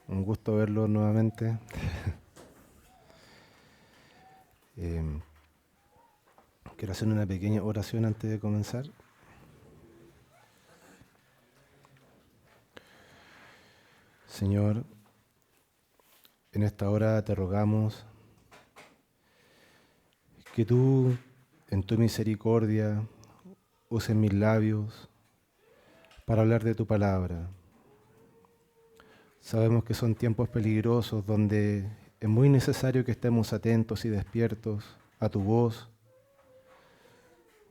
Un gusto verlo nuevamente. Eh, Quiero hacer una pequeña oración antes de comenzar. Señor, en esta hora te rogamos que tú, en tu misericordia, uses mis labios para hablar de tu palabra. Sabemos que son tiempos peligrosos donde es muy necesario que estemos atentos y despiertos a tu voz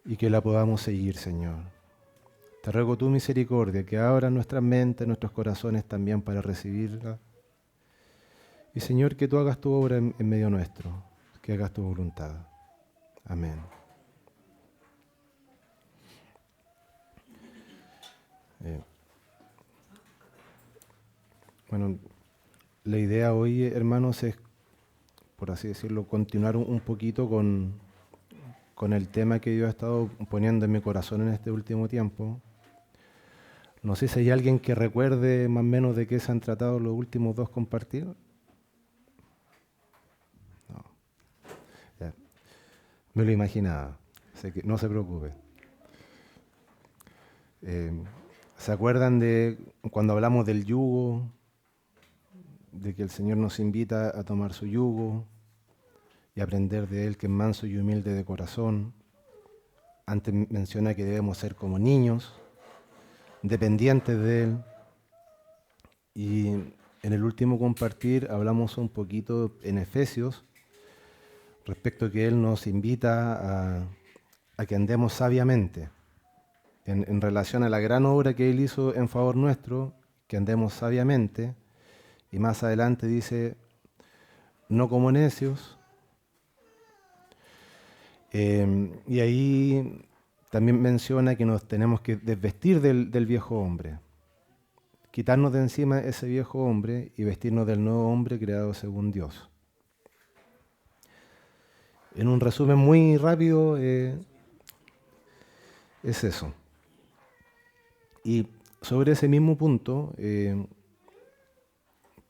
y que la podamos seguir, Señor. Te ruego tu misericordia, que abra nuestras mentes, nuestros corazones también para recibirla. Y Señor, que tú hagas tu obra en medio nuestro, que hagas tu voluntad. Amén. Eh, bueno, la idea hoy, hermanos, es, por así decirlo, continuar un poquito con el tema que yo he estado poniendo en mi corazón en este último tiempo. No sé si hay alguien que recuerde más o menos de qué se han tratado los últimos dos compartidos. No, ya, me lo imaginaba, así que no se preocupe. Eh, ¿Se acuerdan de cuando hablamos del yugo, de que el Señor nos invita a tomar su yugo y aprender de Él, que es manso y humilde de corazón? Antes menciona que debemos ser como niños, dependientes de Él. Y en el último compartir hablamos un poquito en Efesios respecto a que Él nos invita a que andemos sabiamente en relación a la gran obra que Él hizo en favor nuestro, que andemos sabiamente. Y más adelante dice, no como necios. Y ahí también menciona que nos tenemos que desvestir del viejo hombre, quitarnos de encima ese viejo hombre y vestirnos del nuevo hombre creado según Dios. En un resumen muy rápido, es eso. Y sobre ese mismo punto,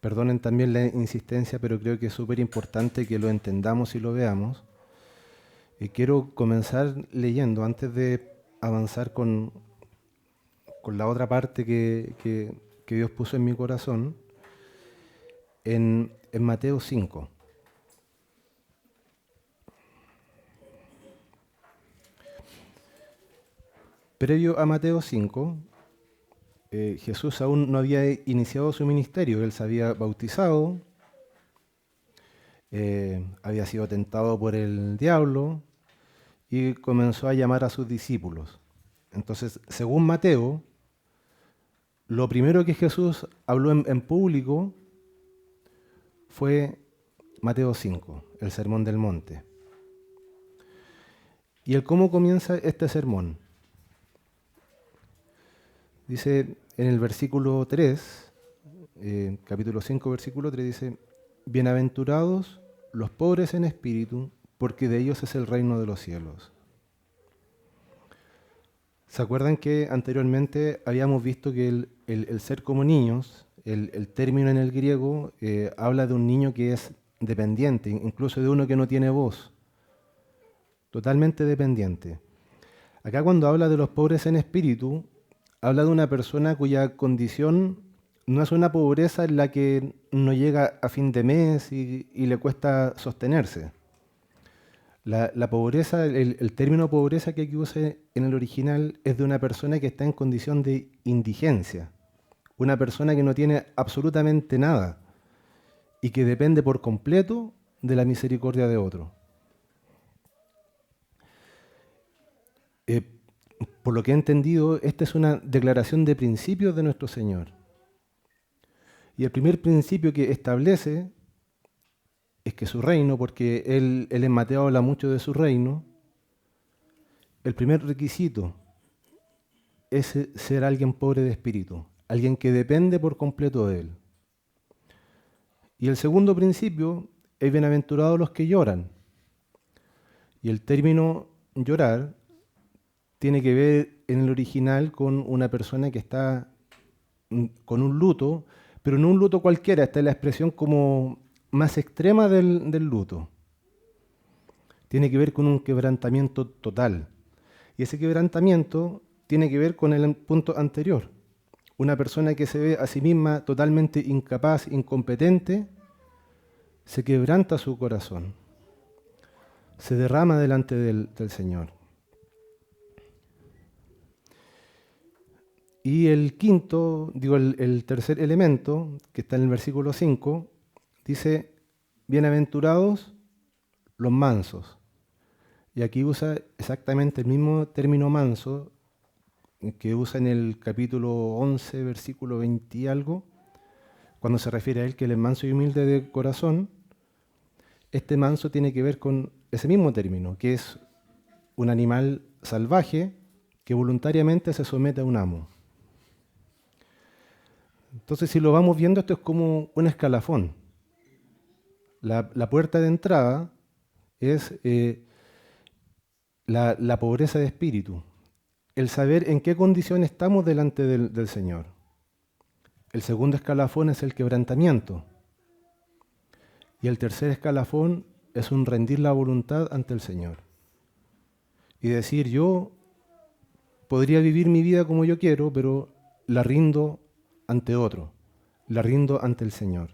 perdonen también la insistencia, pero creo que es súper importante que lo entendamos y lo veamos. Y quiero comenzar leyendo, antes de avanzar con la otra parte que Dios puso en mi corazón, en Mateo 5. Previo a Mateo 5, Jesús aún no había iniciado su ministerio. Él se había bautizado, había sido tentado por el diablo y comenzó a llamar a sus discípulos. Entonces, según Mateo, lo primero que Jesús habló en público fue Mateo 5, el Sermón del Monte. ¿Y el cómo comienza este sermón? Dice en el versículo 3, capítulo 5, versículo 3, dice, bienaventurados los pobres en espíritu, porque de ellos es el reino de los cielos. ¿Se acuerdan que anteriormente habíamos visto que el ser como niños, el término en el griego, habla de un niño que es dependiente, incluso de uno que no tiene voz, totalmente dependiente? Acá cuando habla de los pobres en espíritu, habla de una persona cuya condición no es una pobreza en la que no llega a fin de mes y le cuesta sostenerse. La pobreza, el término pobreza que aquí usa en el original es de una persona que está en condición de indigencia, una persona que no tiene absolutamente nada y que depende por completo de la misericordia de otro. Eh, por lo que he entendido, esta es una declaración de principios de nuestro Señor. Y el primer principio que establece es que su reino, porque él en Mateo habla mucho de su reino, el primer requisito es ser alguien pobre de espíritu, alguien que depende por completo de él. Y el segundo principio es bienaventurados los que lloran. Y el término llorar tiene que ver en el original con una persona que está con un luto, Pero no un luto cualquiera, esta es la expresión como más extrema del luto. Tiene que ver con un quebrantamiento total. Y ese quebrantamiento tiene que ver con el punto anterior. Una persona que se ve a sí misma totalmente incapaz, incompetente, se quebranta su corazón, se derrama delante del Señor. Y el quinto, el tercer elemento, que está en el versículo 5, dice, bienaventurados los mansos. Y aquí usa exactamente el mismo término manso que usa en el capítulo 11, versículo 20 y algo, cuando se refiere a él que él es manso y humilde de corazón. Este manso tiene que ver con ese mismo término, que es un animal salvaje que voluntariamente se somete a un amo. Entonces, si lo vamos viendo, esto es como un escalafón. La puerta de entrada es la pobreza de espíritu, el saber en qué condición estamos delante del Señor. El segundo escalafón es el quebrantamiento. Y el tercer escalafón es un rendir la voluntad ante el Señor. Y decir, yo podría vivir mi vida como yo quiero, pero la rindo ante otro, la rindo ante el Señor.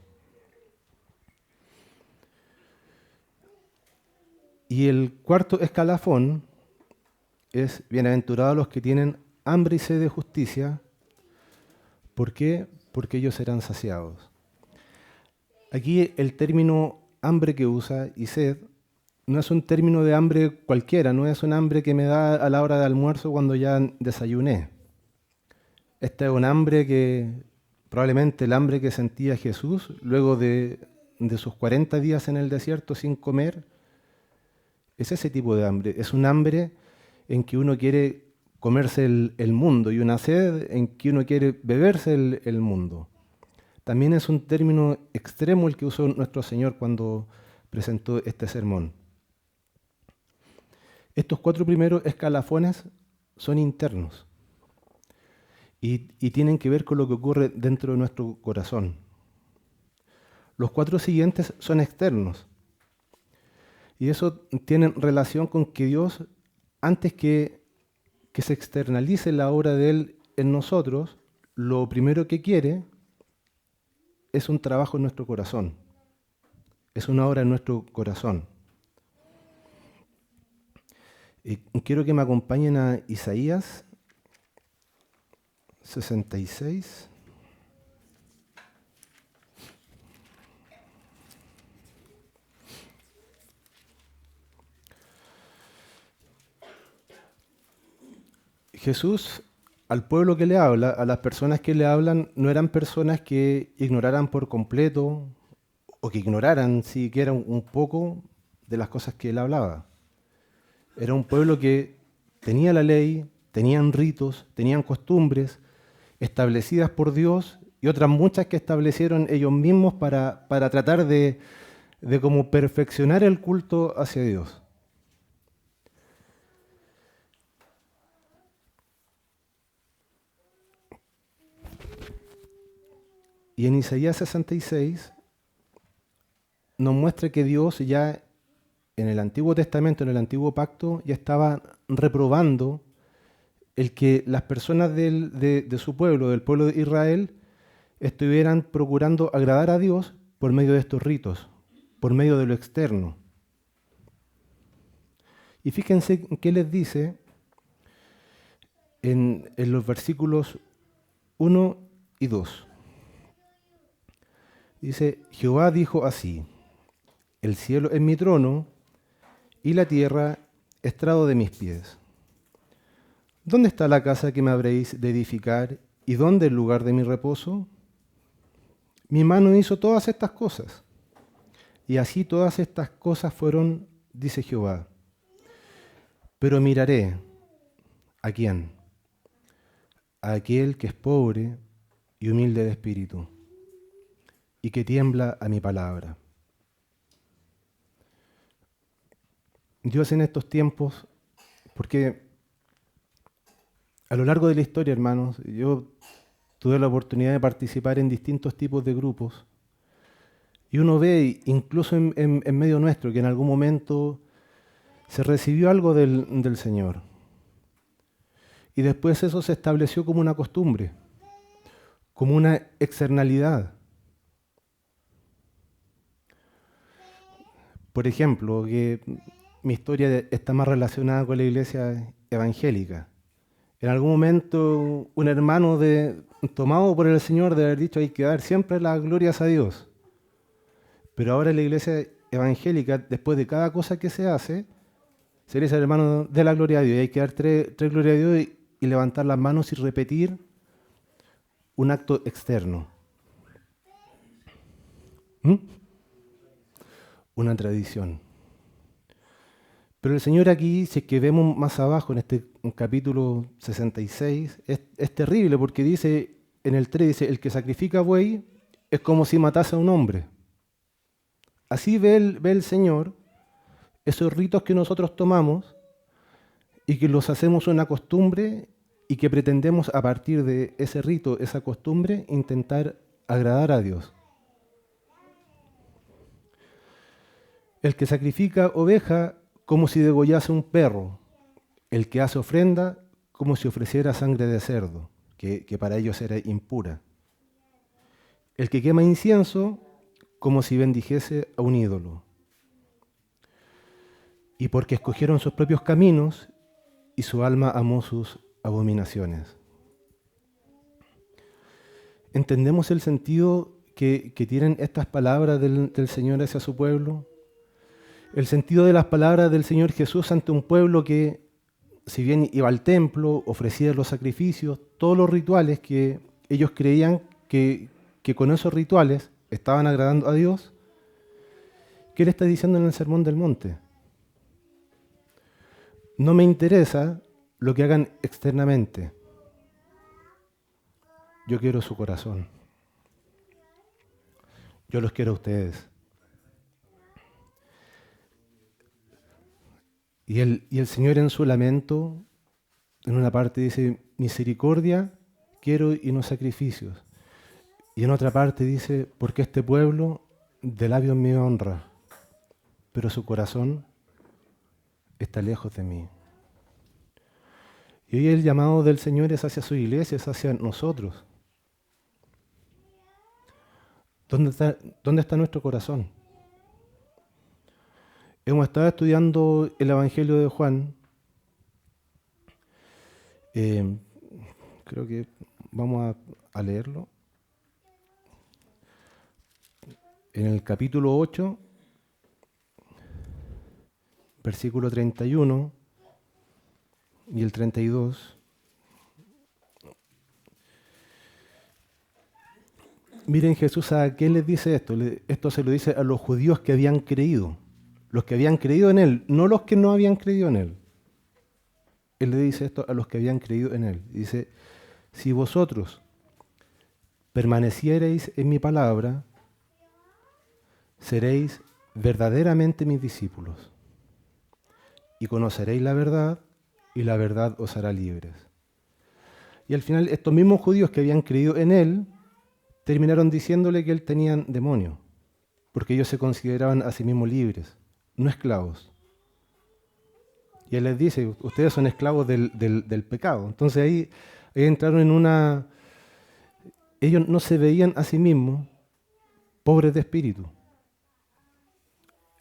Y el cuarto escalafón es bienaventurados los que tienen hambre y sed de justicia. ¿Por qué? Porque ellos serán saciados. Aquí el término hambre que usa y sed no es un término de hambre cualquiera, no es un hambre que me da a la hora de almuerzo cuando ya desayuné. Esta es un hambre que, probablemente el hambre que sentía Jesús luego de sus 40 días en el desierto sin comer, es ese tipo de hambre. Es un hambre en que uno quiere comerse el mundo y una sed en que uno quiere beberse el mundo. También es un término extremo el que usó nuestro Señor cuando presentó este sermón. Estos 4 primeros escalafones son internos y tienen que ver con lo que ocurre dentro de nuestro corazón. Los 4 siguientes son externos y eso tiene relación con que Dios, antes que se externalice la obra de Él en nosotros, lo primero que quiere es un trabajo en nuestro corazón, es una obra en nuestro corazón. Quiero que me acompañen a Isaías 66. Jesús, al pueblo que le habla, a las personas que le hablan, no eran personas que ignoraran por completo o que ignoraran siquiera un poco de las cosas que él hablaba. Era un pueblo que tenía la ley, tenían ritos, tenían costumbres establecidas por Dios y otras muchas que establecieron ellos mismos para tratar de como perfeccionar el culto hacia Dios. Y en Isaías 66 nos muestra que Dios ya en el Antiguo Testamento, en el Antiguo Pacto, ya estaba reprobando el que las personas de su pueblo, del pueblo de Israel, estuvieran procurando agradar a Dios por medio de estos ritos, por medio de lo externo. Y fíjense qué les dice en los versículos 1 y 2. Dice, Jehová dijo así, el cielo es mi trono y la tierra estrado de mis pies. ¿Dónde está la casa que me habréis de edificar y dónde el lugar de mi reposo? Mi mano hizo todas estas cosas. Y así todas estas cosas fueron, dice Jehová. Pero miraré, ¿a quién? A aquel que es pobre y humilde de espíritu, y que tiembla a mi palabra. Dios en estos tiempos, porque a lo largo de la historia, hermanos, yo tuve la oportunidad de participar en distintos tipos de grupos y uno ve, incluso en medio nuestro, que en algún momento se recibió algo del Señor. Y después eso se estableció como una costumbre, como una externalidad. Por ejemplo, que mi historia está más relacionada con la iglesia evangélica. En algún momento un hermano tomado por el Señor de haber dicho hay que dar siempre las glorias a Dios. Pero ahora en la iglesia evangélica, después de cada cosa que se hace, se le dice al hermano de la gloria a Dios. Y hay que dar tres glorias a Dios y levantar las manos y repetir un acto externo. Una tradición. Pero el Señor aquí, si es que vemos más abajo en este capítulo 66, es terrible porque dice, en el 3 dice, el que sacrifica buey es como si matase a un hombre. Así ve el Señor esos ritos que nosotros tomamos y que los hacemos una costumbre y que pretendemos a partir de ese rito, esa costumbre, intentar agradar a Dios. El que sacrifica oveja como si degollase un perro, el que hace ofrenda como si ofreciera sangre de cerdo, que para ellos era impura. El que quema incienso como si bendijese a un ídolo. Y porque escogieron sus propios caminos y su alma amó sus abominaciones. ¿Entendemos el sentido que tienen estas palabras del Señor hacia su pueblo? El sentido de las palabras del Señor Jesús ante un pueblo que, si bien iba al templo, ofrecía los sacrificios, todos los rituales que ellos creían que con esos rituales estaban agradando a Dios, ¿qué le está diciendo en el Sermón del Monte? No me interesa lo que hagan externamente. Yo quiero su corazón. Yo los quiero a ustedes. Y el Señor en su lamento, en una parte dice, misericordia quiero y no sacrificios. Y en otra parte dice, porque este pueblo de labios me honra, pero su corazón está lejos de mí. Y hoy el llamado del Señor es hacia su iglesia, es hacia nosotros. ¿Dónde está nuestro corazón? Hemos estado estudiando el Evangelio de Juan. Creo que vamos a leerlo. En el capítulo 8, versículo 31 y el 32. Miren Jesús a qué les dice esto. Esto se lo dice a los judíos que habían creído. Los que habían creído en Él, no los que no habían creído en Él. Él le dice esto a los que habían creído en Él. Dice, si vosotros permaneciereis en mi palabra, seréis verdaderamente mis discípulos. Y conoceréis la verdad, y la verdad os hará libres. Y al final, estos mismos judíos que habían creído en Él, terminaron diciéndole que Él tenía demonio, porque ellos se consideraban a sí mismos libres, no esclavos. Y Él les dice, ustedes son esclavos del pecado. Entonces ahí entraron en una... Ellos no se veían a sí mismos pobres de espíritu.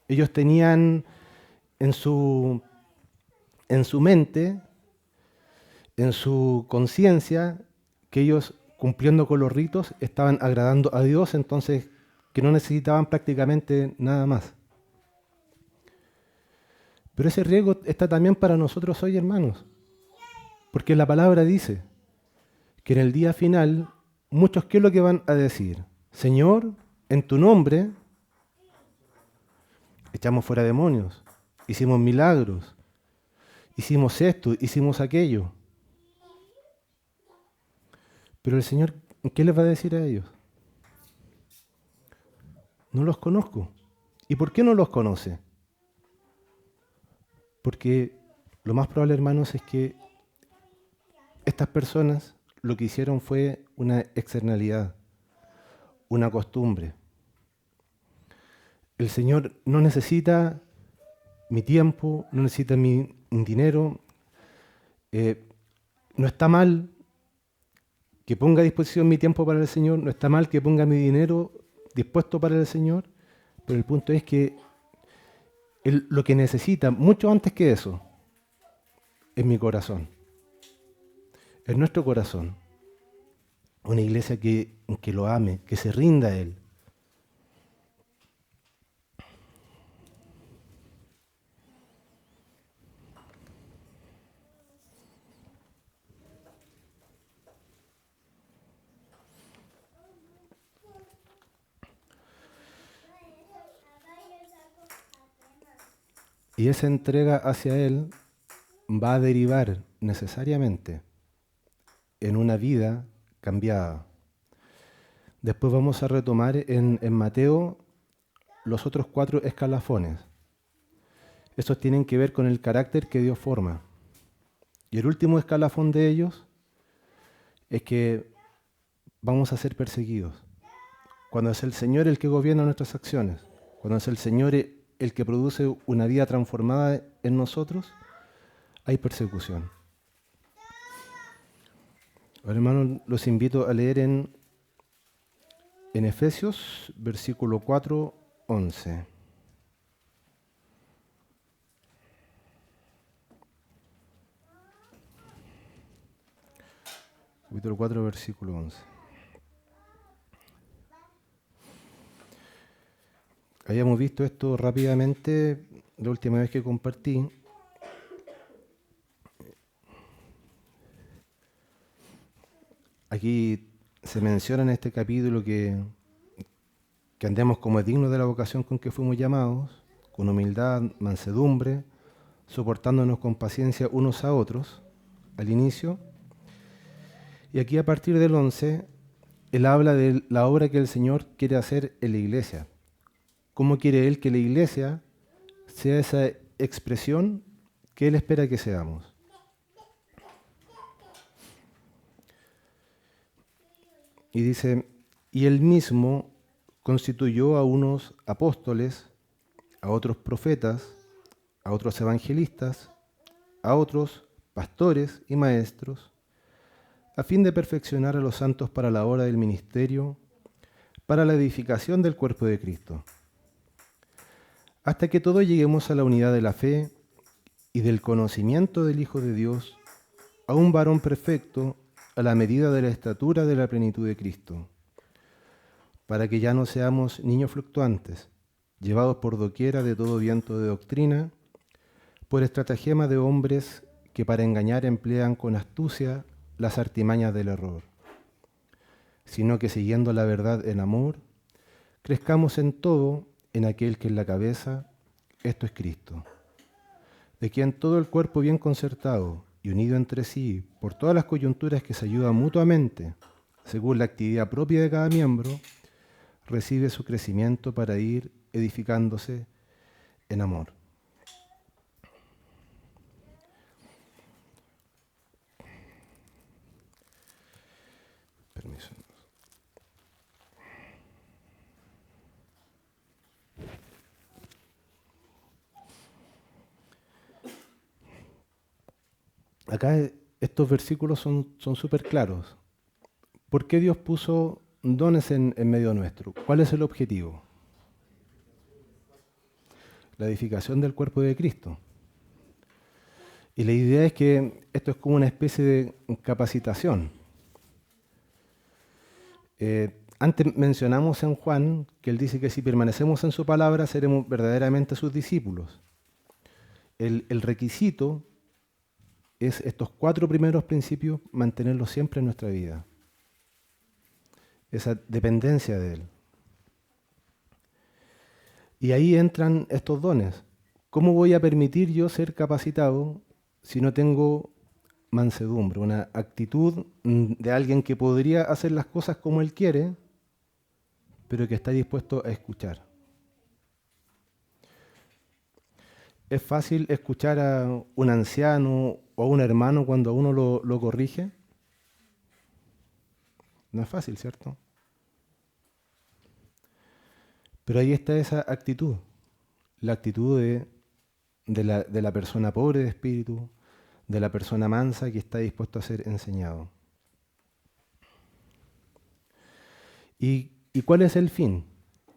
Ellos tenían en su mente, en su conciencia, que ellos, cumpliendo con los ritos, estaban agradando a Dios, entonces que no necesitaban prácticamente nada más. Pero ese riesgo está también para nosotros hoy, hermanos, porque la palabra dice que en el día final, muchos, ¿qué es lo que van a decir? Señor, en tu nombre echamos fuera demonios, hicimos milagros, hicimos esto, hicimos aquello. Pero el Señor, ¿qué les va a decir a ellos? No los conozco. ¿Y por qué no los conoce? Porque lo más probable, hermanos, es que estas personas, lo que hicieron fue una externalidad, una costumbre. El Señor no necesita mi tiempo, no necesita mi dinero. No está mal que ponga a disposición mi tiempo para el Señor, no está mal que ponga mi dinero dispuesto para el Señor, pero el punto es que Él lo que necesita, mucho antes que eso, es mi corazón, es nuestro corazón. Una iglesia que lo ame, que se rinda a Él. Y esa entrega hacia Él va a derivar necesariamente en una vida cambiada. Después vamos a retomar en Mateo los otros 4 escalafones. Estos tienen que ver con el carácter que Dios forma. Y el último escalafón de ellos es que vamos a ser perseguidos. Cuando es el Señor el que gobierna nuestras acciones, cuando es el Señor el que produce una vida transformada en nosotros, hay persecución. Ahora, hermanos, los invito a leer en Efesios, versículo 4, 11. Capítulo 4, versículo 11. Habíamos visto esto rápidamente la última vez que compartí. Aquí se menciona en este capítulo que andemos como es digno de la vocación con que fuimos llamados, con humildad, mansedumbre, soportándonos con paciencia unos a otros, al inicio. Y aquí a partir del 11, él habla de la obra que el Señor quiere hacer en la iglesia. ¿Cómo quiere Él que la iglesia sea esa expresión que Él espera que seamos? Y dice, y Él mismo constituyó a unos apóstoles, a otros profetas, a otros evangelistas, a otros pastores y maestros, a fin de perfeccionar a los santos para la obra del ministerio, para la edificación del cuerpo de Cristo, hasta que todos lleguemos a la unidad de la fe y del conocimiento del Hijo de Dios, a un varón perfecto, a la medida de la estatura de la plenitud de Cristo, para que ya no seamos niños fluctuantes, llevados por doquiera de todo viento de doctrina, por estratagema de hombres que para engañar emplean con astucia las artimañas del error, sino que siguiendo la verdad en amor, crezcamos en todo en aquel que es la cabeza, esto es Cristo, de quien todo el cuerpo bien concertado y unido entre sí por todas las coyunturas que se ayudan mutuamente, según la actividad propia de cada miembro, recibe su crecimiento para ir edificándose en amor. Permiso. Acá estos versículos son súper claros. ¿Por qué Dios puso dones en medio nuestro? ¿Cuál es el objetivo? La edificación del cuerpo de Cristo. Y la idea es que esto es como una especie de capacitación. Antes mencionamos en Juan que él dice que si permanecemos en su palabra seremos verdaderamente sus discípulos. El requisito es estos 4 primeros principios, mantenerlos siempre en nuestra vida. Esa dependencia de Él. Y ahí entran estos dones. ¿Cómo voy a permitir yo ser capacitado si no tengo mansedumbre, una actitud de alguien que podría hacer las cosas como Él quiere, pero que está dispuesto a escuchar? ¿Es fácil escuchar a un anciano o a un hermano cuando a uno lo corrige? No es fácil, ¿cierto? Pero ahí está esa actitud, la actitud de la persona pobre de espíritu, de la persona mansa que está dispuesto a ser enseñado. ¿Y cuál es el fin?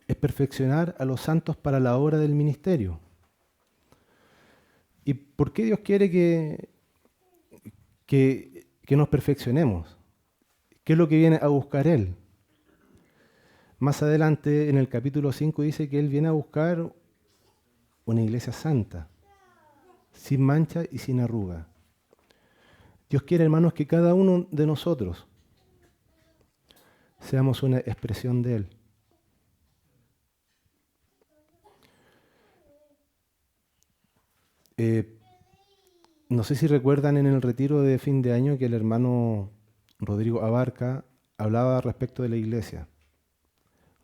Es perfeccionar a los santos para la obra del ministerio. ¿Y por qué Dios quiere que nos perfeccionemos? ¿Qué es lo que viene a buscar Él? Más adelante, en el capítulo 5, dice que Él viene a buscar una iglesia santa, sin mancha y sin arruga. Dios quiere, hermanos, que cada uno de nosotros seamos una expresión de Él. No sé si recuerdan en el retiro de fin de año que el hermano Rodrigo Abarca hablaba respecto de la iglesia.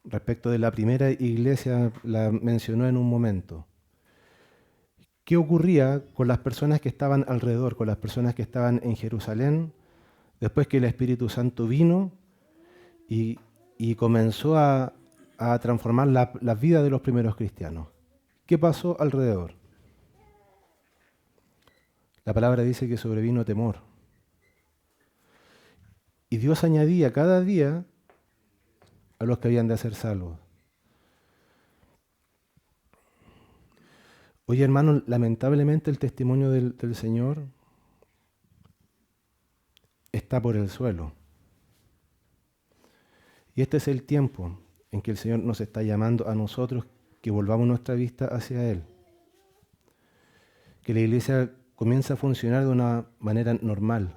Respecto de la primera iglesia, la mencionó en un momento. ¿Qué ocurría con las personas que estaban alrededor, con las personas que estaban en Jerusalén, después que el Espíritu Santo vino y comenzó a transformar la vida de los primeros cristianos? ¿Qué pasó alrededor? La palabra dice que sobrevino temor. Y Dios añadía cada día a los que habían de ser salvos. Oye, hermano, lamentablemente el testimonio del Señor está por el suelo. Y este es el tiempo en que el Señor nos está llamando a nosotros que volvamos nuestra vista hacia Él. Que la iglesia comience a funcionar de una manera normal.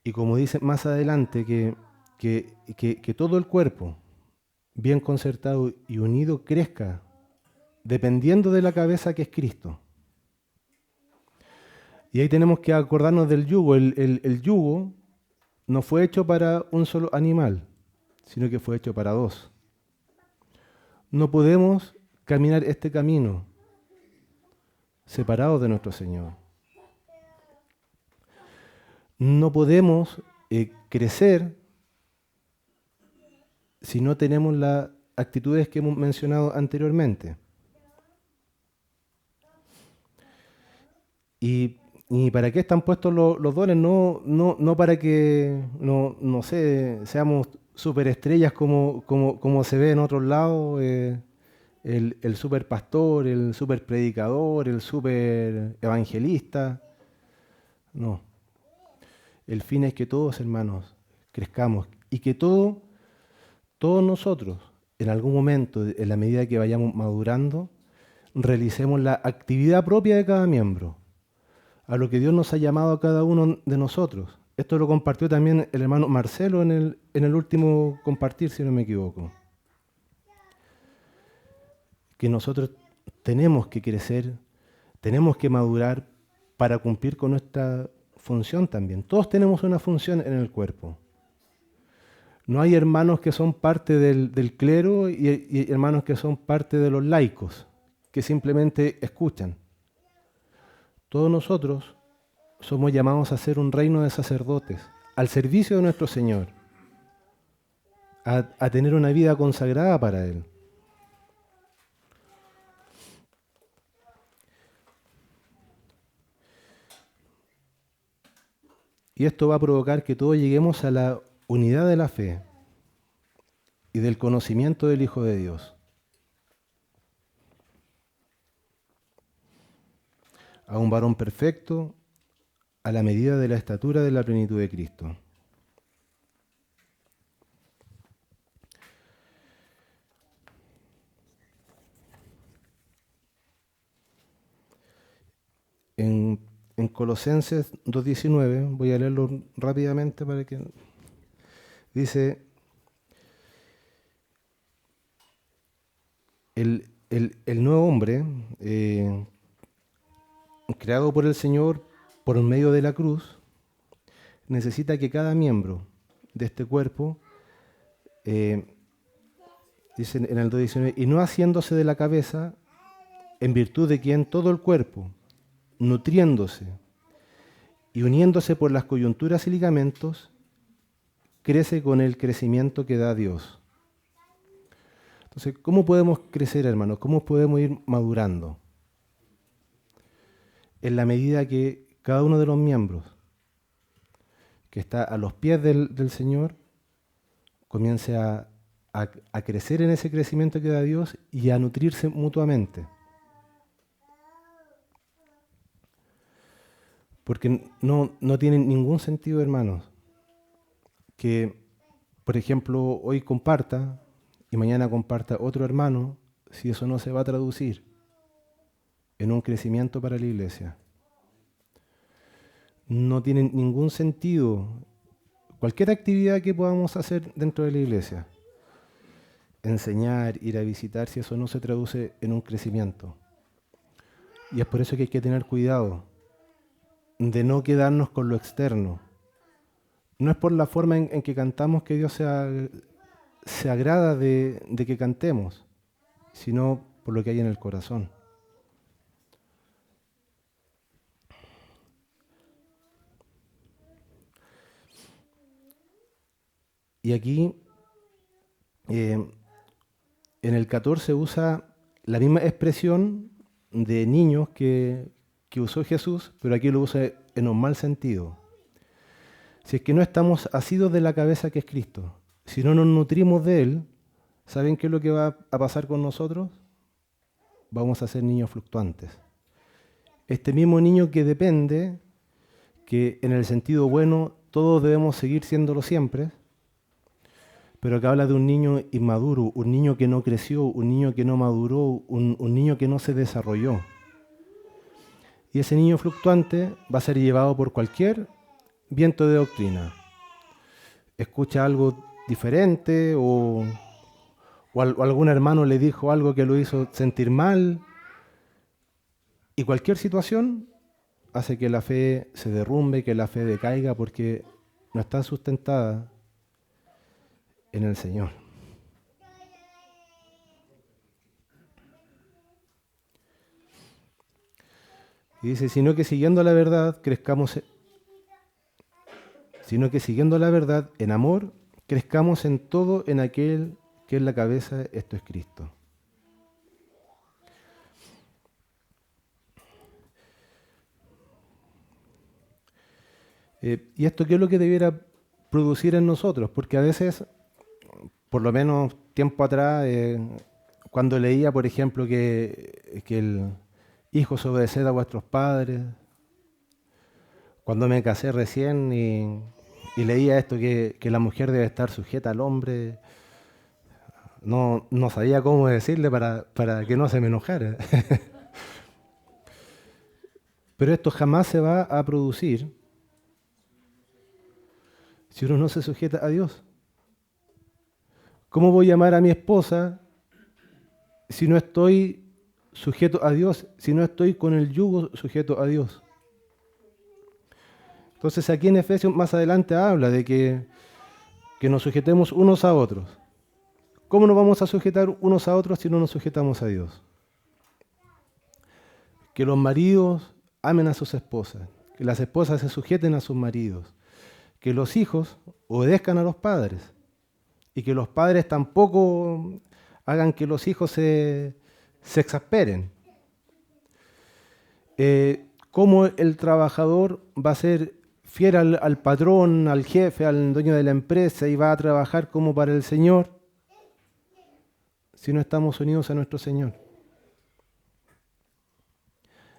Y como dice más adelante, que todo el cuerpo, bien concertado y unido, crezca, dependiendo de la cabeza que es Cristo. Y ahí tenemos que acordarnos del yugo. El yugo no fue hecho para un solo animal, sino que fue hecho para dos. No podemos caminar este camino separados de nuestro Señor. No podemos crecer si no tenemos las actitudes que hemos mencionado anteriormente. ¿Y para qué están puestos los dones? No para que, no sé, seamos superestrellas como se ve en otros lados, el super pastor, el super predicador, el super evangelista. No. El fin es que todos, hermanos, crezcamos y que todos nosotros, en algún momento, en la medida que vayamos madurando, realicemos la actividad propia de cada miembro, a lo que Dios nos ha llamado a cada uno de nosotros. Esto lo compartió también el hermano Marcelo en el último compartir, si no me equivoco. Que nosotros tenemos que crecer, tenemos que madurar para cumplir con nuestra función también. Todos tenemos una función en el cuerpo. No hay hermanos que son parte del clero y hermanos que son parte de los laicos, que simplemente escuchan. Todos nosotros somos llamados a ser un reino de sacerdotes, al servicio de nuestro Señor, a tener una vida consagrada para Él. Y esto va a provocar que todos lleguemos a la unidad de la fe y del conocimiento del Hijo de Dios. A un varón perfecto, a la medida de la estatura de la plenitud de Cristo. En Colosenses 2:19, voy a leerlo rápidamente para que... Dice, el nuevo hombre, creado por el Señor por medio de la cruz, necesita que cada miembro de este cuerpo, dice en el 2:19, y no haciéndose de la cabeza, en virtud de quien todo el cuerpo, nutriéndose y uniéndose por las coyunturas y ligamentos, crece con el crecimiento que da Dios. Entonces, ¿cómo podemos crecer, hermanos? ¿Cómo podemos ir madurando? En la medida que cada uno de los miembros que está a los pies del Señor comience a crecer en ese crecimiento que da Dios y a nutrirse mutuamente. Porque no tiene ningún sentido, hermanos, que, por ejemplo, hoy comparta y mañana comparta otro hermano, si eso no se va a traducir en un crecimiento para la iglesia. No tiene ningún sentido cualquier actividad que podamos hacer dentro de la iglesia. Enseñar, ir a visitar, si eso no se traduce en un crecimiento. Y es por eso que hay que tener cuidado de no quedarnos con lo externo. No es por la forma en que cantamos que Dios se agrada de que cantemos, sino por lo que hay en el corazón. Y aquí, en el 14 usa la misma expresión de niños que usó Jesús, pero aquí lo usa en un mal sentido. Si es que no estamos asidos de la cabeza que es Cristo, si no nos nutrimos de Él, ¿saben qué es lo que va a pasar con nosotros? Vamos a ser niños fluctuantes. Este mismo niño que depende, que en el sentido bueno todos debemos seguir siéndolo siempre, pero que habla de un niño inmaduro, un niño que no creció, un niño que no maduró, un niño que no se desarrolló. Y ese niño fluctuante va a ser llevado por cualquier viento de doctrina. Escucha algo diferente o algún hermano le dijo algo que lo hizo sentir mal. Y cualquier situación hace que la fe se derrumbe, que la fe decaiga, porque no está sustentada en el Señor. Y dice, sino que siguiendo la verdad en amor, crezcamos en todo en aquel que es la cabeza, esto es Cristo. ¿Y esto qué es lo que debiera producir en nosotros? Porque a veces, por lo menos tiempo atrás, cuando leía, por ejemplo, que el hijos obedeced a vuestros padres, cuando me casé recién y leía esto que la mujer debe estar sujeta al hombre, no sabía cómo decirle para que no se me enojara. Pero esto jamás se va a producir si uno no se sujeta a Dios. ¿Cómo voy a amar a mi esposa si no estoy sujeto a Dios, si no estoy con el yugo sujeto a Dios? Entonces aquí en Efesios más adelante habla de que nos sujetemos unos a otros. ¿Cómo nos vamos a sujetar unos a otros si no nos sujetamos a Dios? Que los maridos amen a sus esposas, que las esposas se sujeten a sus maridos, que los hijos obedezcan a los padres y que los padres tampoco hagan que los hijos se exasperen. Cómo el trabajador va a ser fiel al patrón, al jefe, al dueño de la empresa y va a trabajar como para el Señor si no estamos unidos a nuestro Señor.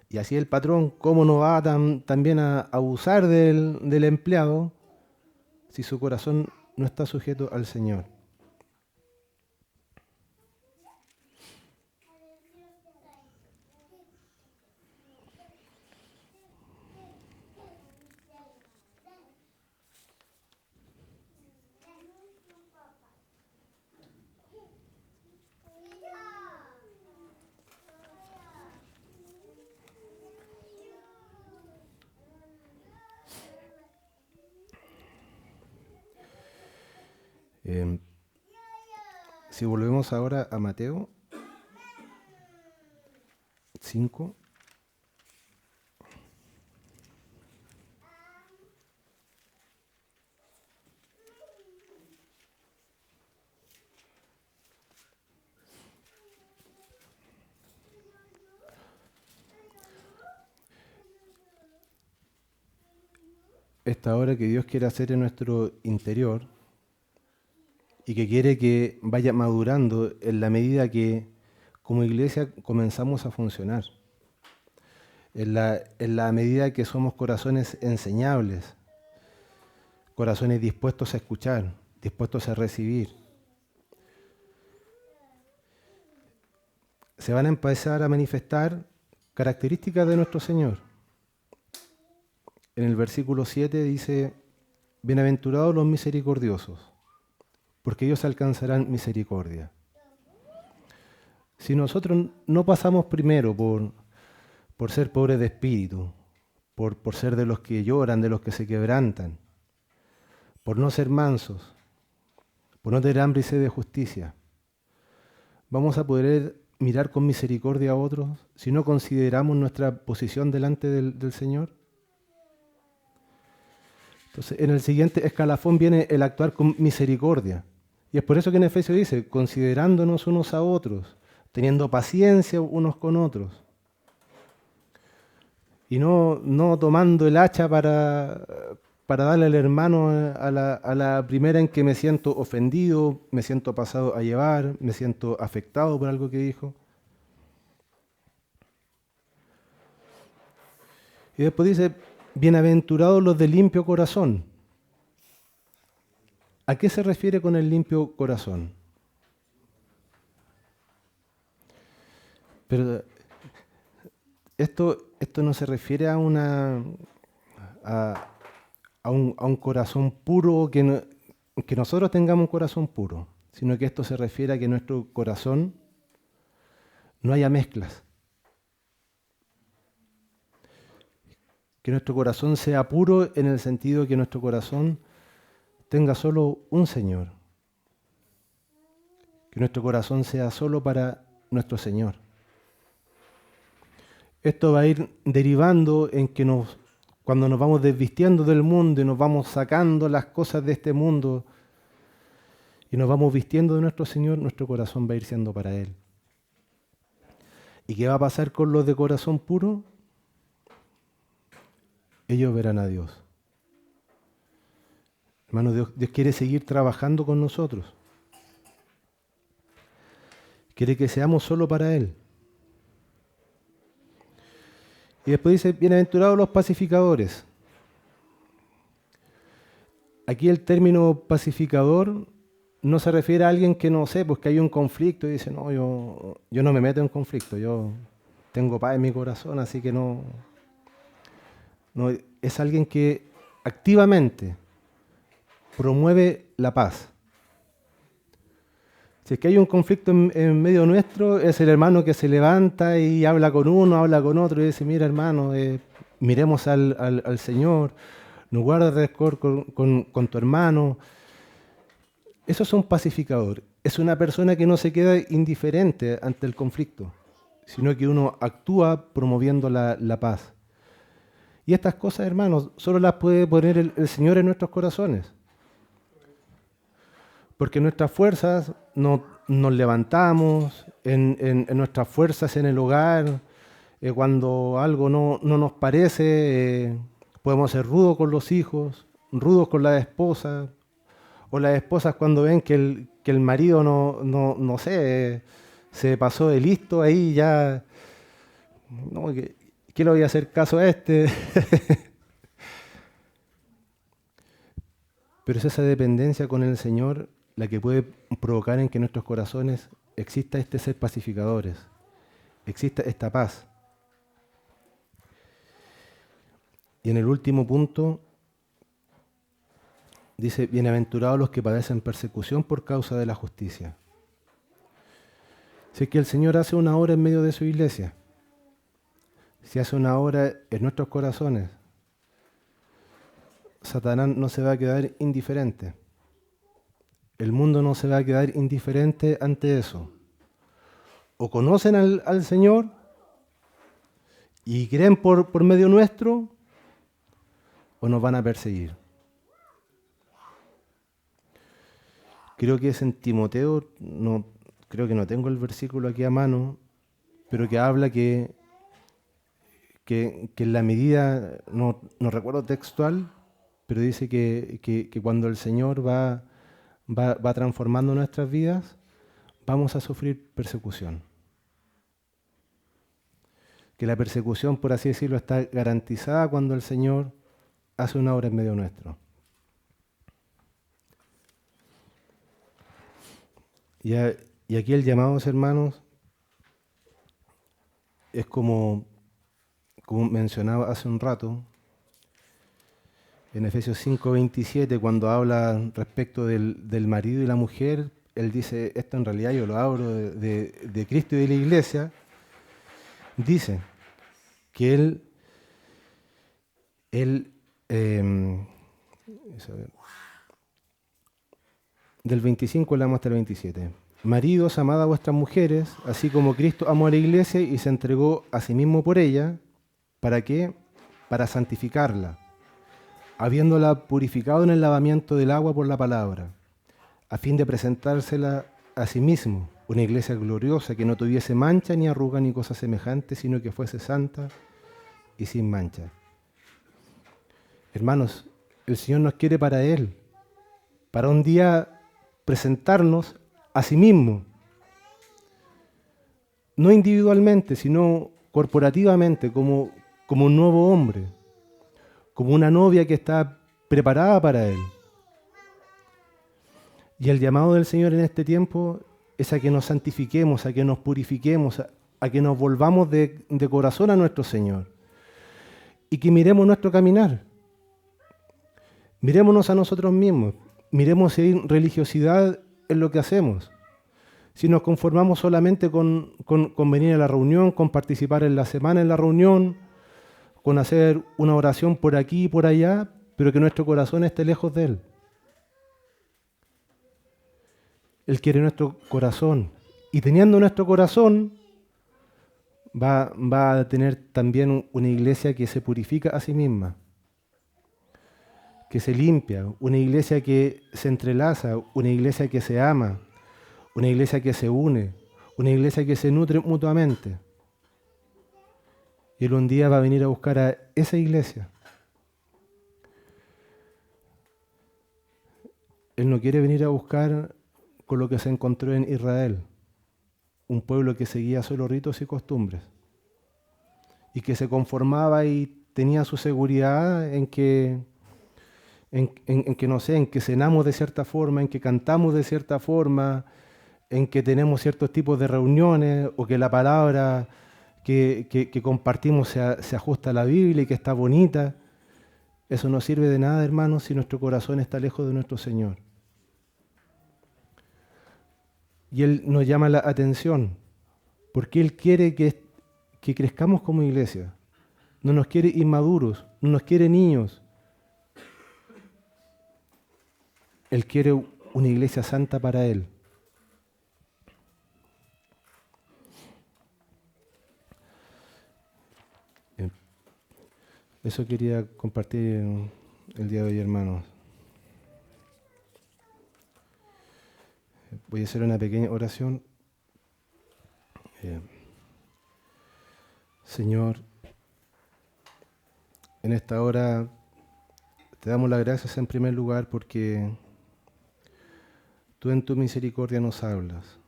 Y así el patrón, ¿cómo no va también a abusar del empleado si su corazón no está sujeto al Señor? Si volvemos ahora a Mateo 5. esta obra que Dios quiere hacer en nuestro interior y que quiere que vaya madurando en la medida que como iglesia comenzamos a funcionar, en la medida que somos corazones enseñables, corazones dispuestos a escuchar, dispuestos a recibir. Se van a empezar a manifestar características de nuestro Señor. En el versículo 7 dice, bienaventurados los misericordiosos, porque ellos alcanzarán misericordia. Si nosotros no pasamos primero por ser pobres de espíritu, por ser de los que lloran, de los que se quebrantan, por no ser mansos, por no tener hambre y sed de justicia, vamos a poder mirar con misericordia a otros si no consideramos nuestra posición delante del Señor. Entonces, en el siguiente escalafón viene el actuar con misericordia. Y es por eso que en Efesios dice, considerándonos unos a otros, teniendo paciencia unos con otros. Y no tomando el hacha para darle al hermano a la primera en que me siento ofendido, me siento pasado a llevar, me siento afectado por algo que dijo. Y después dice, bienaventurados los de limpio corazón. ¿A qué se refiere con el limpio corazón? Pero esto no se refiere a un corazón puro, que nosotros tengamos un corazón puro, sino que esto se refiere a que en nuestro corazón no haya mezclas. Que nuestro corazón sea puro en el sentido que nuestro corazón tenga solo un Señor. Que nuestro corazón sea solo para nuestro Señor. Esto va a ir derivando en que cuando nos vamos desvistiendo del mundo y nos vamos sacando las cosas de este mundo y nos vamos vistiendo de nuestro Señor, nuestro corazón va a ir siendo para Él. ¿Y qué va a pasar con los de corazón puro? Ellos verán a Dios. Hermano, Dios quiere seguir trabajando con nosotros. Quiere que seamos solo para Él. Y después dice, bienaventurados los pacificadores. Aquí el término pacificador no se refiere a alguien que no sé, pues que hay un conflicto y dice, no, yo no me meto en conflicto, yo tengo paz en mi corazón, así que no. Es alguien que activamente promueve la paz. Si es que hay un conflicto en medio nuestro, es el hermano que se levanta y habla con uno, habla con otro y dice, mira hermano, miremos al Señor, no guardes rencor con tu hermano. Eso es un pacificador. Es una persona que no se queda indiferente ante el conflicto, sino que uno actúa promoviendo la paz. Y estas cosas, hermanos, solo las puede poner el Señor en nuestros corazones. Porque nuestras fuerzas nos levantamos, en nuestras fuerzas en el hogar, cuando algo no nos parece, podemos ser rudos con los hijos, rudos con las esposas, o las esposas cuando ven que el marido no sé, se pasó de listo ahí ya, no, ¿qué le voy a hacer caso a este? Pero es esa dependencia con el Señor la que puede provocar en que en nuestros corazones exista este ser pacificadores, exista esta paz. Y en el último punto dice, bienaventurados los que padecen persecución por causa de la justicia. Si es que el Señor hace una obra en medio de su iglesia, si hace una obra en nuestros corazones, Satanás no se va a quedar indiferente. El mundo no se va a quedar indiferente ante eso. O conocen al Señor y creen por medio nuestro, o nos van a perseguir. Creo que es en Timoteo, creo que no tengo el versículo aquí a mano, pero que habla que en la medida, no recuerdo textual, pero dice que cuando el Señor va transformando nuestras vidas, vamos a sufrir persecución. Que la persecución, por así decirlo, está garantizada cuando el Señor hace una obra en medio nuestro. Y aquí el llamado, hermanos, es como mencionaba hace un rato, en Efesios 5:27, cuando habla respecto del marido y la mujer, él dice, esto en realidad yo lo hablo de Cristo y de la iglesia, dice que del 25 hablamos hasta el 27. Maridos, amad a vuestras mujeres, así como Cristo amó a la iglesia y se entregó a sí mismo por ella. ¿Para qué? Para santificarla, habiéndola purificado en el lavamiento del agua por la palabra, a fin de presentársela a sí mismo, una iglesia gloriosa que no tuviese mancha ni arruga ni cosa semejante, sino que fuese santa y sin mancha. Hermanos, el Señor nos quiere para Él, para un día presentarnos a sí mismo, no individualmente, sino corporativamente, como un nuevo hombre, como una novia que está preparada para Él. Y el llamado del Señor en este tiempo es a que nos santifiquemos, a que nos purifiquemos, a que nos volvamos de corazón a nuestro Señor. Y que miremos nuestro caminar. Mirémonos a nosotros mismos. Miremos si hay religiosidad en lo que hacemos. Si nos conformamos solamente con venir a la reunión, con participar en la semana en la reunión, con hacer una oración por aquí y por allá, pero que nuestro corazón esté lejos de Él. Él quiere nuestro corazón. Y teniendo nuestro corazón, va a tener también una iglesia que se purifica a sí misma, que se limpia, una iglesia que se entrelaza, una iglesia que se ama, una iglesia que se une, una iglesia que se nutre mutuamente. Y Él un día va a venir a buscar a esa iglesia. Él no quiere venir a buscar con lo que se encontró en Israel, un pueblo que seguía solo ritos y costumbres, y que se conformaba y tenía su seguridad en que no sé, en que cenamos de cierta forma, en que cantamos de cierta forma, en que tenemos ciertos tipos de reuniones, o que la palabra que compartimos se ajusta a la Biblia y que está bonita. Eso no sirve de nada, hermanos, si nuestro corazón está lejos de nuestro Señor. Y Él nos llama la atención, porque Él quiere que crezcamos como iglesia. No nos quiere inmaduros, no nos quiere niños. Él quiere una iglesia santa para Él. Eso quería compartir el día de hoy, hermanos. Voy a hacer una pequeña oración. Señor, en esta hora te damos las gracias en primer lugar porque tú en tu misericordia nos hablas.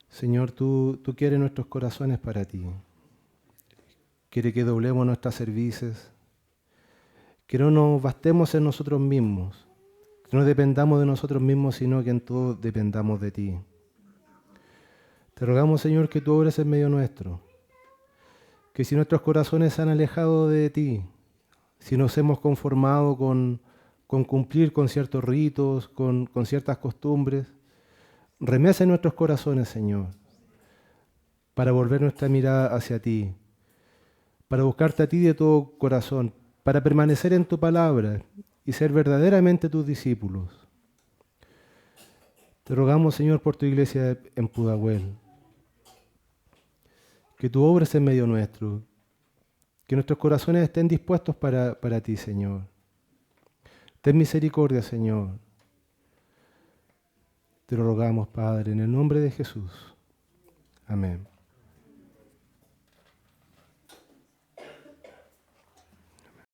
Señor, tú quieres nuestros corazones para ti. Quiere que doblemos nuestras cervices, que no nos bastemos en nosotros mismos, que no dependamos de nosotros mismos, sino que en todo dependamos de ti. Te rogamos, Señor, que tú obres en medio nuestro, que si nuestros corazones se han alejado de ti, si nos hemos conformado con cumplir con ciertos ritos, con ciertas costumbres, remece nuestros corazones, Señor, para volver nuestra mirada hacia ti, para buscarte a ti de todo corazón, para permanecer en tu palabra y ser verdaderamente tus discípulos. Te rogamos, Señor, por tu iglesia en Pudahuel, que tú obres en medio nuestro, que nuestros corazones estén dispuestos para ti, Señor. Ten misericordia, Señor. Te lo rogamos, Padre, en el nombre de Jesús. Amén.